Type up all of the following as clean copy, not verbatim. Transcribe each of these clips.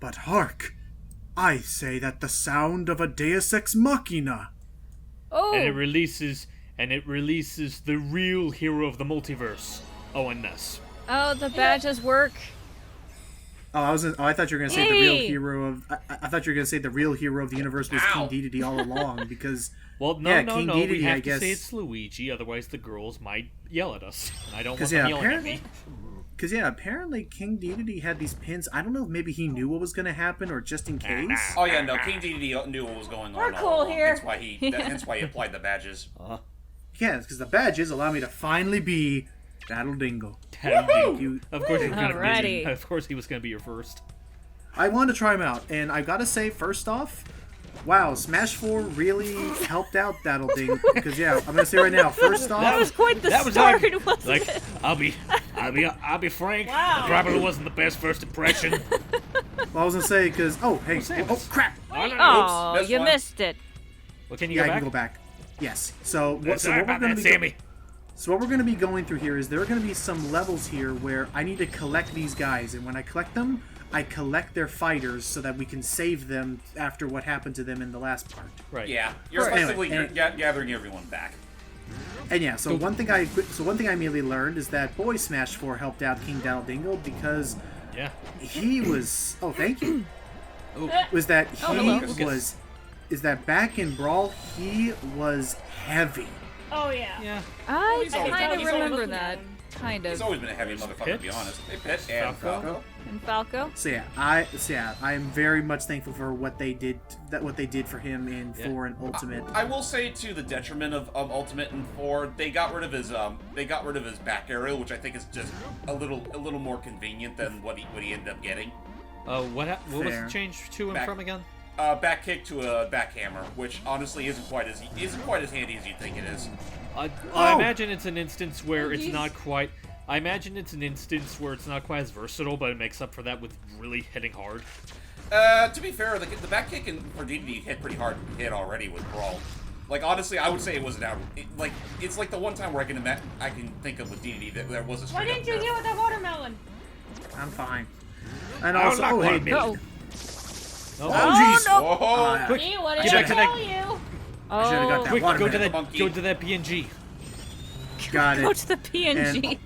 But hark! I say that the sound of a Deus Ex Machina. Oh. And it releases the real hero of the multiverse, ONS. Oh, the badges work. Oh, I thought you were gonna say the real hero of. I thought you were gonna say the real hero of the universe was King Dedede all along because. Well, no, King no. Dedede, We have I guess, to say it's Luigi, otherwise the girls might yell at us, and I don't want yeah, them yelling at me. Because apparently King Dedede had these pins. I don't know if maybe he knew what was gonna happen or just in case. Oh yeah, no, King Dedede knew what was going on. We're cool here. Hence why he applied the badges. Yeah, because the badges allow me to finally be Daddle-Dingle. Of course, Alrighty. Of course, he was gonna be your first. I wanted to try him out, and I gotta say, first off, wow, Smash 4 really helped out Daddle-Ding. Because I'm gonna say right now, first off, That was quite the start, wasn't like, it? I'll be frank. Wow. It probably wasn't the best first impression. well, I was gonna say because oh crap! Oh, you missed it. Well, can you Yeah, go I back? can go back. Yes. So what Sorry we're about gonna that, be Sammy. So what we're going to be going through here is there are going to be some levels here where I need to collect these guys, and when I collect them, I collect their fighters so that we can save them after what happened to them in the last part. Right. Yeah, you're Anyway, effectively gathering everyone back. And yeah, so one thing I immediately learned is that Boy Smash 4 helped out King Daddle-Dingle because he was thank you. Was that is that back in Brawl he was heavy. Oh, yeah. Yeah. I kind of he's remember always that. Kind He's of. always been a heavy motherfucker, to be honest. Hey, Pit and Falco. And Falco? So I am very much thankful for what they did for him in 4 and Ultimate. I will say to the detriment of Ultimate and 4, they got rid of his back arrow, which I think is just a little more convenient than what he ended up getting. What was the change to and from again? Back kick to a back hammer, which honestly isn't quite as handy as you think it is. I imagine it's an instance where it's not quite. I imagine it's an instance where it's not quite as versatile, but it makes up for that with really hitting hard. To be fair, the back kick for Dedede hit pretty hard already with Brawl. Like honestly, I would say it was it's like the one time where I can think of with Dedede that there was a straight Why didn't you deal with that watermelon? I'm fine. And also, hey, No. oh jeez! No. Oh, Quick, See, what get did I back to that. tell you? I should've got that Quick, watermelon. go to that PNG. Got it. Go to the PNG.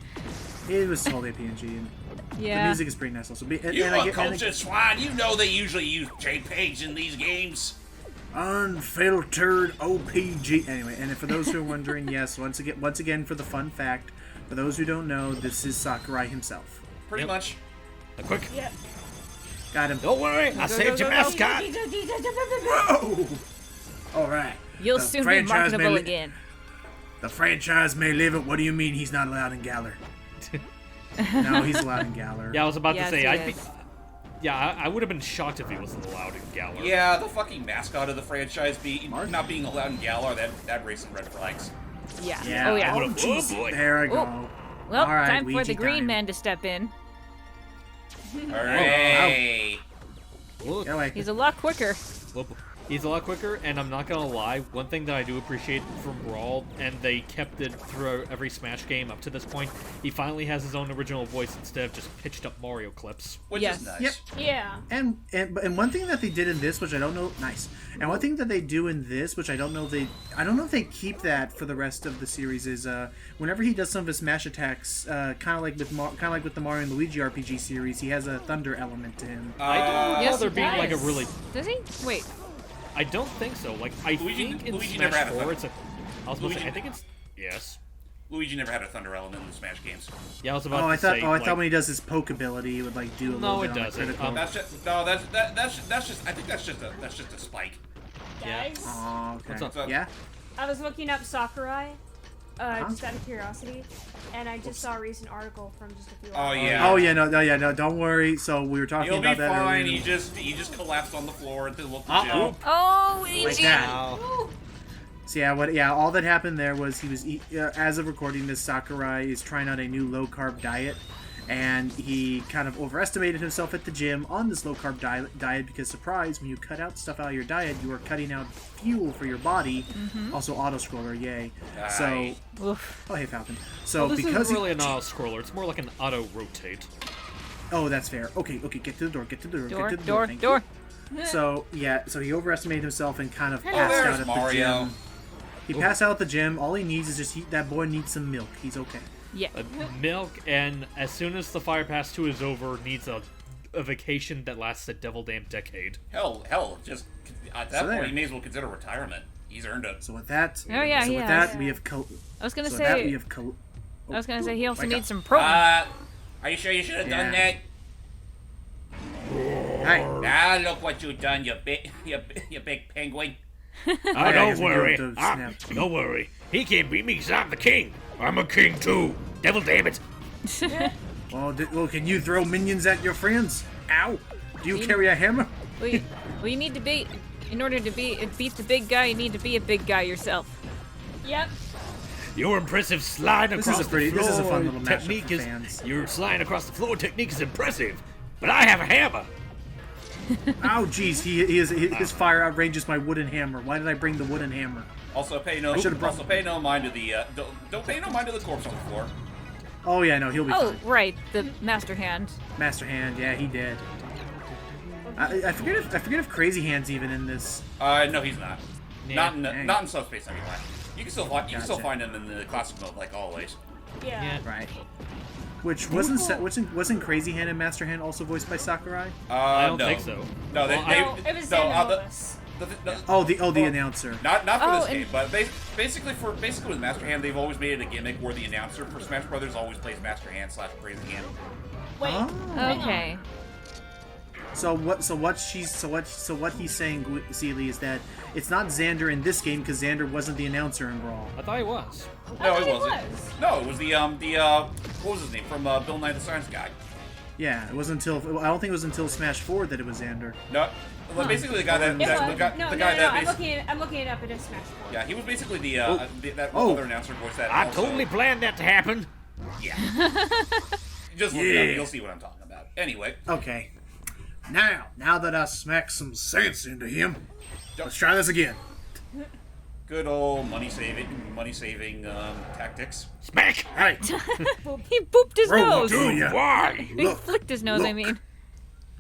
It was totally a PNG. And Yeah. The music is pretty nice also. You uncultured swine! You know they usually use JPEGs in these games. Unfiltered OPG. Anyway, and for those who are wondering, yes, once again for the fun fact, for those who don't know, this is Sakurai himself. Pretty much. Quick. Yep. Got him. Don't worry, I saved your mascot. Whoa! All right. You'll The soon be franchise marketable may again. The franchise may live it. What do you mean he's not allowed in Galar? No, he's allowed in Galar. Yeah, I was about Yes, to say, he is. I would have been shocked if he wasn't allowed in Galar. Yeah, the fucking mascot of the franchise not being allowed in Galar, that raised some red flags. Yeah. Yeah. Oh, yeah. Oh, jeez. There I go. Oh. Well, All right, time for Ouija the green time. man to step in. Hooray! Look, Go away. He's a lot quicker. he's a lot quicker, and I'm not gonna lie, one thing that I do appreciate from Brawl, and they kept it through every Smash game up to this point, he finally has his own original voice instead of just pitched up Mario clips. Which Yes. is nice. Yep. Yeah. And one thing that they did in this, which I don't know, and one thing that they do in this, which I don't know if they keep that for the rest of the series, is whenever he does some of his smash attacks, kind of like with the Mario and Luigi RPG series, he has a thunder element to him. I don't recall Yes, there he being like a does. really. Does he? Wait. I don't think so. Like I think in Luigi Smash never had a 4, thunder. it's a. I was about to say, I think it's yes. Luigi never had a thunder element in the Smash games. Yeah, I was about Oh, to I thought. say. Oh, I like, thought when he does his poke ability, he would like do a No, little it bit on the doesn't. critical. That's just. I think that's just a spike. Yeah. Guys, Oh, okay. What's up? Yeah. I was looking up Sakurai, just out of curiosity, and I just saw a recent article from just a few Oh hours ago. yeah. Oh yeah, no, don't worry. So we were talking He'll be about that fine. earlier. He just collapsed on the floor at the local Uh-oh. gym. Oh, Like Luigi. that. Ooh. So all that happened there was as of recording this, Sakurai is trying out a new low carb diet, and he kind of overestimated himself at the gym on this low carb diet because, surprise, when you cut out stuff out of your diet, you are cutting out fuel for your body. Also, auto scroller, yay! Aye. Oof. Oh hey Falcon. So Well, this because isn't really an auto scroller. It's more like an auto rotate. Oh, that's fair. Okay, get to the door. Get to the door. Door, get to the door, Thank door. you. So yeah, so he overestimated himself and kind of Hello. passed There's out at Mario. the gym. He passed out at the gym. All he needs is just that boy needs some milk. He's okay. Yeah. Milk, and as soon as the Fire Pass 2 is over, needs a vacation that lasts a devil damn decade. Hell, just at that So there. point, he may as well consider retirement. He's earned it. So with that, Oh, yeah, so he with has. that we have. I was gonna So with that we say. have. I was gonna say he also Wake needs up. some protein. Are you sure you should have done Yeah. that? Hey. Ah, look what you done, you big penguin. Oh, yeah, don't he's worry. going to Ah, snap. don't worry. He can't beat me because I'm the king. I'm a king too. Devil damn it. Well, can you throw minions at your friends? Ow! Do you carry a hammer? Well, you need to be. In order to beat the big guy, you need to be a big guy yourself. Yep. Your impressive slide This across is a pretty- the floor this is a fun little matchup technique for is fans. your sliding across the floor technique is impressive, but I have a hammer. Ow, jeez, his fire outranges my wooden hammer. Why did I bring the wooden hammer? Also, pay no should've brought- mind to the don't pay no mind to the corpse on the floor. Oh yeah, no, he'll be Oh, fine. right, the Master Hand. Master Hand, yeah, he did. I forget if Crazy Hand's even in this. No, he's not. Yeah. Not in Subspace anyway. You can still Gotcha. find him in the classic mode like always. Yeah. Right. Which wasn't Crazy Hand and Master Hand also voiced by Sakurai? I don't no. think so. No, they, Well, they, No, it was no, Xanderless. The announcer. Not for Oh, this and- game, but basically with Master Hand, they've always made it a gimmick where the announcer for Smash Brothers always plays Master Hand / Crazy Hand. Wait. Oh. Okay. So what he's saying, Seeley, is that it's not Xander in this game because Xander wasn't the announcer in Brawl. I thought he was. No, thought it it wasn't. was. No, it was the what was his name from Bill Nye the Science Guy. Yeah, it wasn't until I don't think it was until Smash 4 that it was Xander. No, well, basically the guy that It the was. guy, No, the no, guy no, that I'm basically, looking it up. It is Smash 4. yeah, he was basically that Oh. other announcer voice that. I also, totally planned that to happen. Yeah. Just look it Yeah. up, you'll see what I'm talking about. Anyway, Okay. Now that I smacked some sense into him, let's try this again. good old money saving tactics. Smack. Hey, He booped his Roll nose. do ya? Why? He Look, flicked his nose, I look. mean.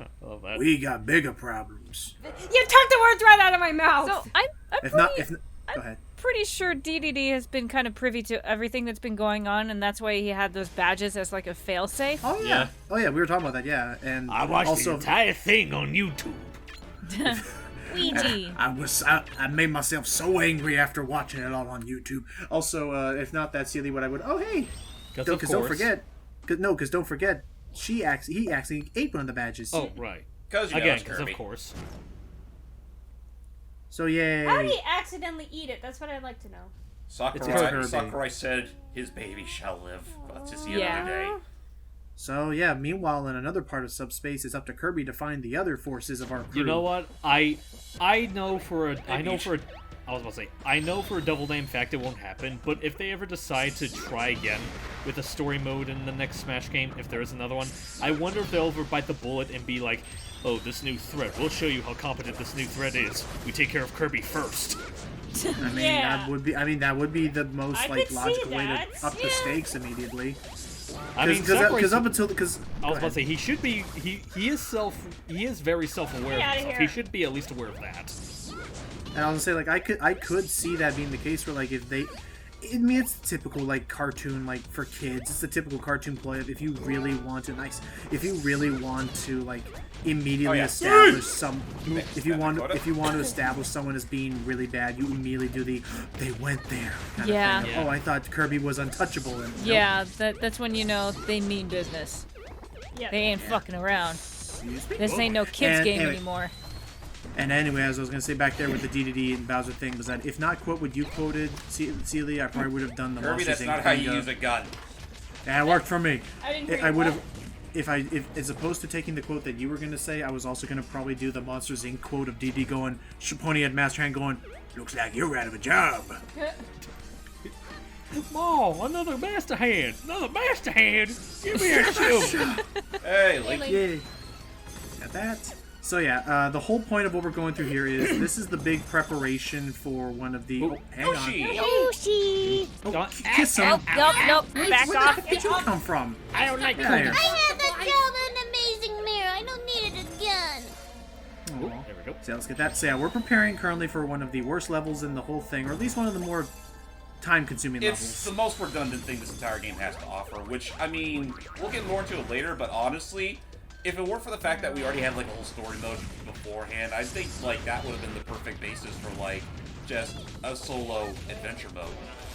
I love that. we got bigger problems. You took the words right out of my mouth. So I'm If pretty, not, go ahead. pretty sure Dedede has been kind of privy to everything that's been going on, and that's why he had those badges as like a failsafe. Oh yeah. Yeah. Oh yeah, we were talking about that. Yeah, and I watched also the entire thing on YouTube. Ouija. I made myself so angry after watching it all on YouTube. Also, if not that silly, what I would hey, Because don't forget, because don't forget, he actually ate one of the badges. Oh right. Because Again, it's because Kirby. of course. So yay. How did he accidentally eat it? That's what I'd like to know. Kirby. Sakurai said his baby shall live to see Yeah. another day. So yeah, meanwhile in another part of Subspace, it's up to Kirby to find the other forces of our crew. You know what? I know for a I know for a double name fact it won't happen, but if they ever decide to try again with a story mode in the next Smash game, if there is another one, I wonder if they'll ever bite the bullet and be like, oh, this new threat, we'll show you how competent this new threat is. We take care of Kirby first. I mean, Yeah. that would be the most I like could see logical way that. to up the Yeah. stakes immediately. I mean, Because up Sakurai's- until because I was about to say he should be he is very self-aware Get of outta himself. here. He should be at least aware of that. and I was gonna say like I could see that being the case where like if they. I mean, it's typical like cartoon like for kids. It's the typical cartoon play of if you really want to if you really want to like immediately yeah. establish some if you want Dakota. to establish someone as being really bad, you immediately do the they went there kind Yeah. of thing. Yeah. Oh, I thought Kirby was untouchable. And, nope. Yeah, that's when you know they mean business. Yeah. They ain't fucking around. Excuse me? This ain't no kids And game anyway- anymore. And anyway, as I was gonna say back there with the DDD and Bowser thing was that if not what you quoted, Celia, I probably would have done the Kirby, Monsters that's Inc. not how you thing, use a gun. Yeah, it worked for me. I didn't hear I you. would What? have, if as opposed to taking the quote that you were gonna say, I was also gonna probably do the Monsters Inc. quote of DD going, pointing at Master Hand, going, "Looks like you're out of a job." Oh, another master hand! Another master hand! Give me a shoe! Hey, Link. Link. Yay! Got that. So yeah, the whole point of what we're going through here is this is the big preparation for one of the. Oh, hang Yoshi. on. Yoshi! Oh, kiss him. Nope, nope, back Where off. the heck did you come from? I don't like Get out of here. I have a job in the wall. There we go. So let's get that. So yeah, we're preparing currently for one of the worst levels in the whole thing, or at least one of the more time-consuming It's levels. the most redundant thing this entire game has to offer, which, I mean, we'll get more into it later, but honestly, if it weren't for the fact that we already had, like, a whole story mode beforehand, I think, like, that would have been the perfect basis for, like, just a solo adventure mode.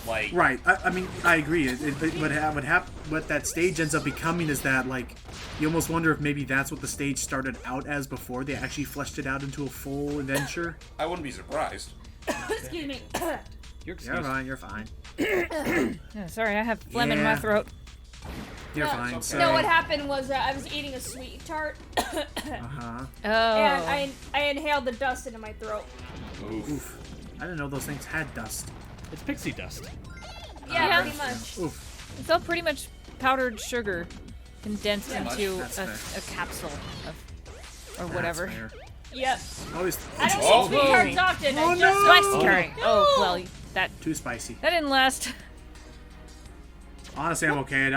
Like, Right. I mean, I agree. What that stage ends up becoming is that, like, you almost wonder if maybe that's what the stage started out as before they actually fleshed it out into a full adventure. I wouldn't be surprised. Excuse me. You're You're excused. fine. You're fine. Yeah, sorry, I have phlegm in my Yeah. throat. You're No, fine. it's So, okay. No, what happened was I was eating a sweet tart, Uh-huh. Oh. and I inhaled the dust into my throat. Oof. I didn't know those things had dust. It's pixie dust. Yeah, Yeah. pretty much. Oof. It's all pretty much powdered sugar condensed Yeah, into that's a fair. capsule of, or That's whatever. fair. Yep. Always I don't Oh. eat sweet tarts often. Oh, I no. just Spicy curry. Oh, well, that too spicy. didn't last. Honestly, I'm okay.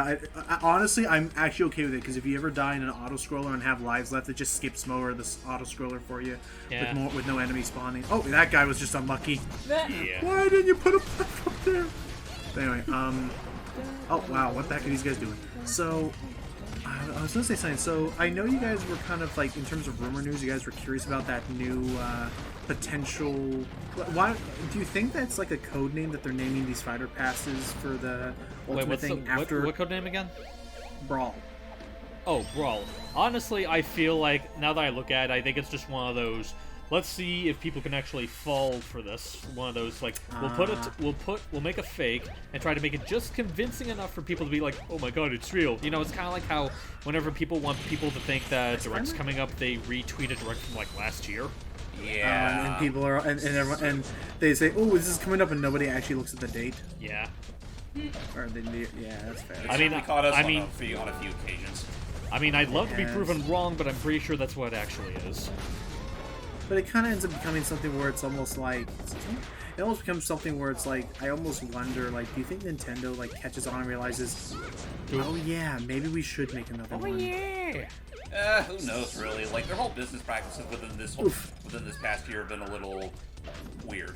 Honestly, I'm actually okay with it because if you ever die in an auto scroller and have lives left, it just skips over this auto scroller for you Yeah. with no enemy spawning. Oh, that guy was just unlucky. Yeah. Why didn't you put a platform there? But anyway, oh wow, what the heck are these guys doing? So, I was gonna say something. So, I know you guys were kind of like, in terms of rumor news, you guys were curious about that new potential. Why do you think that's like a code name that they're naming these fighter passes for the Wait, ultimate what's the thing after what code name again? Brawl? Oh, Brawl. Honestly, I feel like, now that I look at it, I think it's just one of those, let's see if people can actually fall for this. One of those, like, we'll make a fake and try to make it just convincing enough for people to be like, oh my god, it's real. You know, it's kind of like how whenever people want people to think that Direct's coming up, they retweet a Direct from, like, last year. Yeah. And people are and everyone, and they say, "Oh, this is coming up," and nobody actually looks at the date. Yeah. Or yeah, that's fair. I mean, They caught us I on mean- a few occasions. I mean, I'd love to be Yes. proven wrong, but I'm pretty sure that's what it actually is. But it kind of ends up becoming something where it's almost like it almost becomes something where it's like I almost wonder, like, do you think Nintendo like catches on and realizes, oh yeah, maybe we should make another one? Yeah. Who knows, really? Like, their whole business practices within this past year have been a little weird.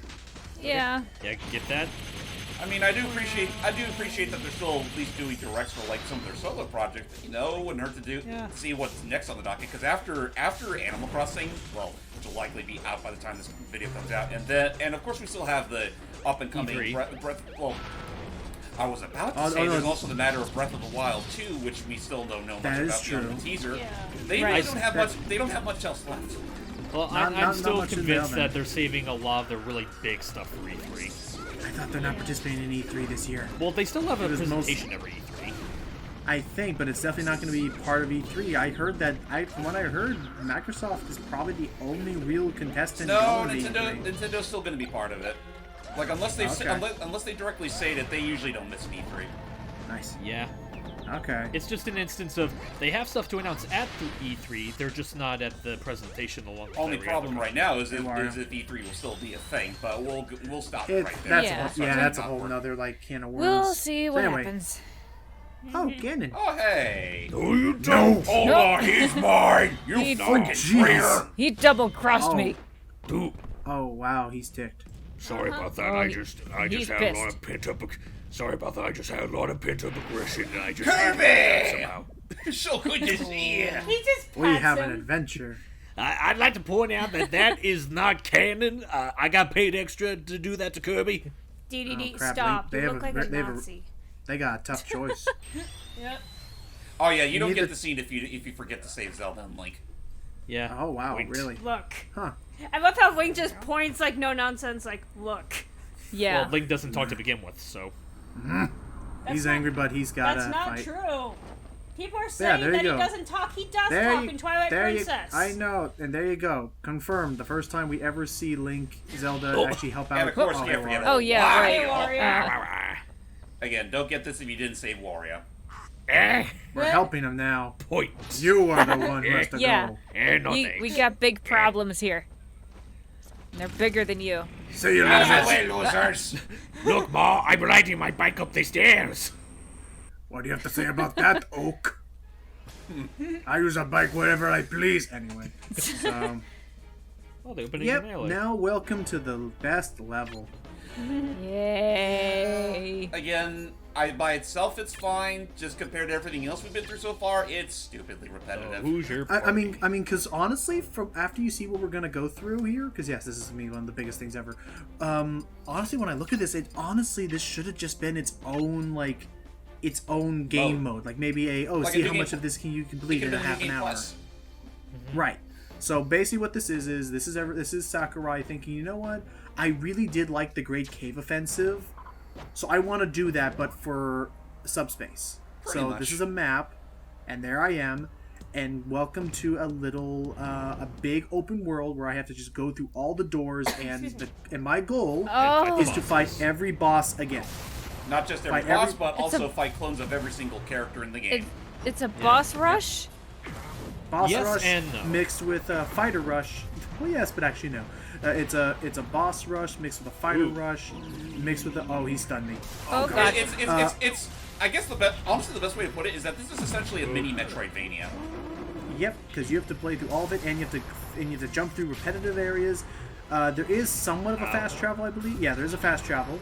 Yeah. Yeah, get that? I mean, I do appreciate that they're still at least doing directs for like some of their solo projects. You know, it wouldn't hurt to see what's next on the docket. Because after Animal Crossing, well, which will likely be out by the time this video comes out, and of course we still have the up and coming E3. Well, I was about to say there's also the matter of Breath of the Wild 2, which we still don't know much That is about beyond true. the teaser. Yeah. They Right. don't have much. They don't have much else left. Well, Not I'm still much in convinced development. that they're saving a lot of their really big stuff for E3. I thought they're not participating in E3 this year. Well, they still have a It was presentation every E3. I think, but it's definitely not going to be part of E3. I heard that. From what I heard, Microsoft is probably the only real contestant. No, going to E3. Nintendo's still going to be part of it. Like unless they unless they directly say that, they usually don't miss an E3. Nice. Yeah. Okay. It's just an instance of they have stuff to announce at the E3, they're just not at the presentation along with Only every problem other right now is if Wario. E3 will still be a thing, but we'll stop It, right there. that's Yeah. that's a whole nother like can of worms. We'll see So what anyway. happens. Oh, Ganon. Oh hey! No, you don't! Hold on, he's mine! You He- fucking jeez. traitor! He double-crossed Oh. me. Dude, Oh wow, he's ticked. sorry about that. Oh, I he- just he's had pissed. a lot of pent-up... Sorry about that. I just had a lot of pent-up aggression, and I just... Kirby! Somehow. So good to see you. He just We pats have an him. adventure. I'd like to point out that that is not canon. I got paid extra to do that to Kirby. DDD, Oh, crap, stop. they You have look a- like a they have a- Nazi. They got a tough choice. Yep. Oh yeah, you don't Neither- get the scene if you forget to save Zelda and Link. Yeah. Oh wow, Wait. really? Look. Huh? I love how Wing just points like no nonsense, like, look. Yeah. Well, Link doesn't talk to begin with, so... He's not- angry, but he's got to That's not fight. true. People are saying there you that he go. doesn't talk. He does There talk you, in Twilight there Princess. You, I know, and there you go. Confirmed. The first time we ever see Link, Zelda actually help out. And of course, oh, can't forget. Oh, yeah, Hey, right. Wario. Again, don't get this if you didn't save Wario. We're helping him now. Points. You are the one who has to Yeah. go. We got big problems here. And they're bigger than you. See you, Out of my losers. way, losers! Look, Ma, I'm riding my bike up the stairs. What do you have to say about that, Oak? I use a bike wherever I please. Anyway, so Oh, the opening Yep. melee. Now welcome to the best level. Yay! Again, by itself it's fine. Just compared to everything else we've been through so far, it's stupidly repetitive. Who's your I party? mean, because honestly, from after you see what we're gonna go through here, because yes, this is gonna be one of the biggest things ever. Honestly, when I look at this, this should have just been its own game mode. Like maybe Like see a how new much game- of this can you complete in a half an hour. Plus. Right. So basically, what this is Sakurai thinking, you know what? I really did like the Great Cave Offensive, so I want to do that, but for Subspace. Pretty So much. this is a map, and there I am, and welcome to a big open world where I have to just go through all the doors, and my goal Oh, is to fight every boss again. Not just every Fight boss, every- but also fight clones of every single character in the game. it's a boss rush. Boss Yes rush and no. mixed with fighter rush. Well, yes, but actually no. It's a boss rush mixed with a fighter rush mixed with he stunned me. Oh god. It's I guess honestly the best way to put it is that this is essentially a mini Metroidvania. Yep, because you have to play through all of it, and you have to jump through repetitive areas. There is somewhat of a fast travel, I believe. Yeah, there is a fast travel.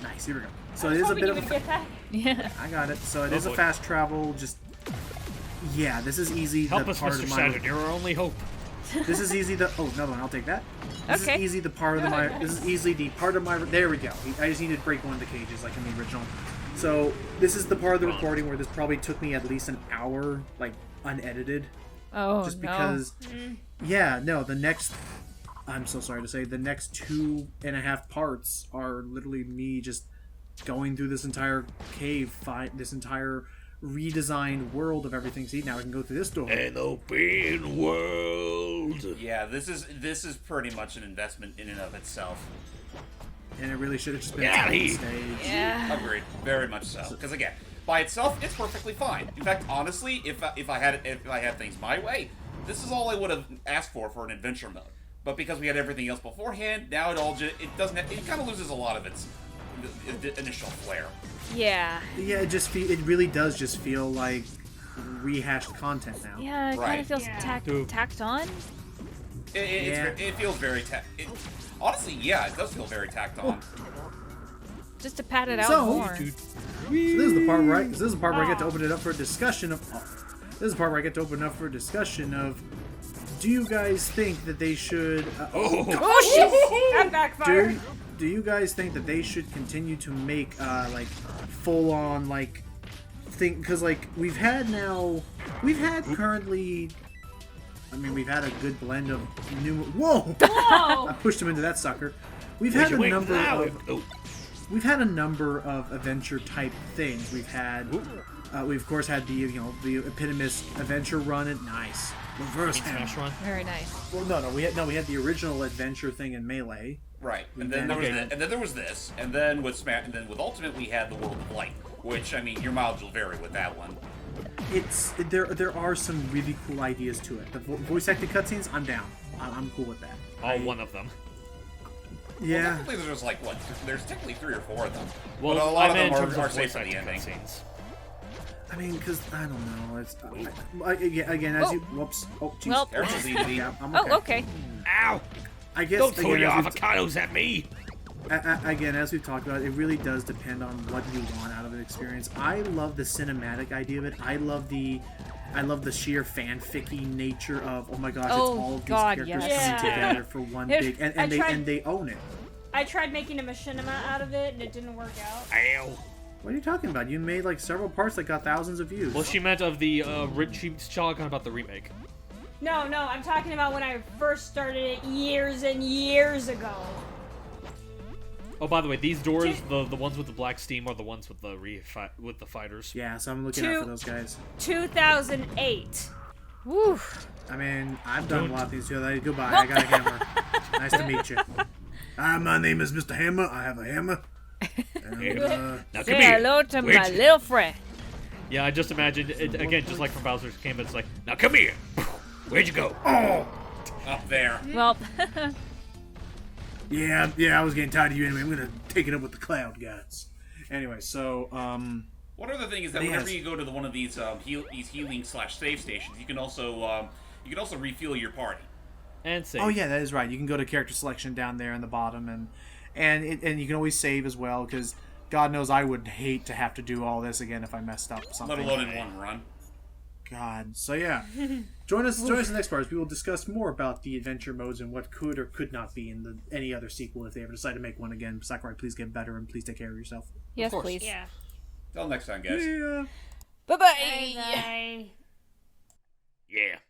Nice. Here we go. So it is a Hoping bit you of a. would get that. Yeah. I got it. So it is a boy. fast travel. Just this is easy. Help the us, part Mr. of my Saturn. You're our only hope. This is easy. Another one. I'll take that. This Okay. is easy. This is easily the part of my. There we go. I just need to break one of the cages like in the original. So this is the part of the recording where this probably took me at least an hour, like unedited, Oh just no. because. Yeah. No. The next. I'm so sorry to say, the next 2.5 parts are literally me just going through this entire cave, this entire redesigned world of everything. See, now I can go through this door. An open world. Yeah, this is pretty much an investment in and of itself. And it really should have just been Yeah, a he- stage. Yeah. Agreed, very much so. Because again, by itself, it's perfectly fine. In fact, honestly, if I had things my way, this is all I would have asked for an adventure mode. But because we had everything else beforehand, now it kind of loses a lot of its initial flair. Yeah. Yeah, it really does just feel like rehashed content now. Yeah, it kind Right. of feels Yeah. tacked on. It feels very honestly, yeah, it does feel very tacked on. Just to pat it out So- more. So this is the part where I get to open it up for a discussion of. This is the part where I get to open it up for a discussion of. Do you guys think that they should? Oh shit! That backfired. Do you guys think that they should continue to make like full on like thing? Because like we've had currently. I mean, we've had a good blend of new. Whoa! Whoa! I pushed him into that sucker. We've had a number of. Oh, We've had a number of adventure type things. We've of course had the the eponymous adventure run at Nice. Reverse hammer. Smash Run. Very nice. Well, no, we had the original adventure thing in Melee. Right, and then there was this, and then with Ultimate we had the World of Light, which I mean your mileage will vary with that one. There are some really cool ideas to it. The voice acted cutscenes, I'm down. I'm cool with that. One of them. Yeah. Well, technically there's like there's technically 3 or 4 of them. Well, but a lot I meant in of terms them are of safe voice for the acting ending. cutscenes. I mean, because I don't know. It's again as you whoops. Oh, jeez. Well- Careful's easy. Yeah, I'm Oh, okay. Ow! I guess Don't throw again, your as we've- avocados at me! Again, as we've talked about, it really does depend on what you want out of an experience. I love the cinematic idea of it. I love the sheer fanficky nature of, oh my gosh, Oh, it's all of these God, characters yes. coming Yeah. together for one There's- big, I and tried- they own it. I tried making a machinima out of it, and it didn't work out. Ow! What are you talking about? You made like several parts that got thousands of views. Well, she meant of the, she's talking about the remake. No, I'm talking about when I first started it years and years ago. Oh, by the way, these doors, the ones with the black steam, are the ones with the with the fighters. Yeah, so I'm looking out for those guys. 2008. Woo. I mean, I've done a lot of things too. Goodbye, I got a hammer. Nice to meet you. My name is Mr. Hammer. I have a hammer. And, Now come Say here. hello to Where'd my you- little friend. Yeah, I just imagined it again, just like from Bowser's Kingdom. It's like, now come here. Where'd you go? Up there. Well, yeah, I was getting tired of you anyway. I'm gonna take it up with the cloud gods. Anyway, so One other thing is that Yes. whenever you go to one of these healing /save stations, you can also refuel your party. And save. Oh yeah, that is right. You can go to character selection down there in the bottom, and you can always save as well, because God knows I would hate to have to do all this again if I messed up something. Let alone in one run. God. So yeah, join us in the next part as we will discuss more about the adventure modes and what could or could not be in any other sequel if they ever decide to make one again. Sakurai, please get better and please take care of yourself. Yes, course. please. Yeah. Till next time, guys. Yeah. Bye-bye. Bye. Yeah.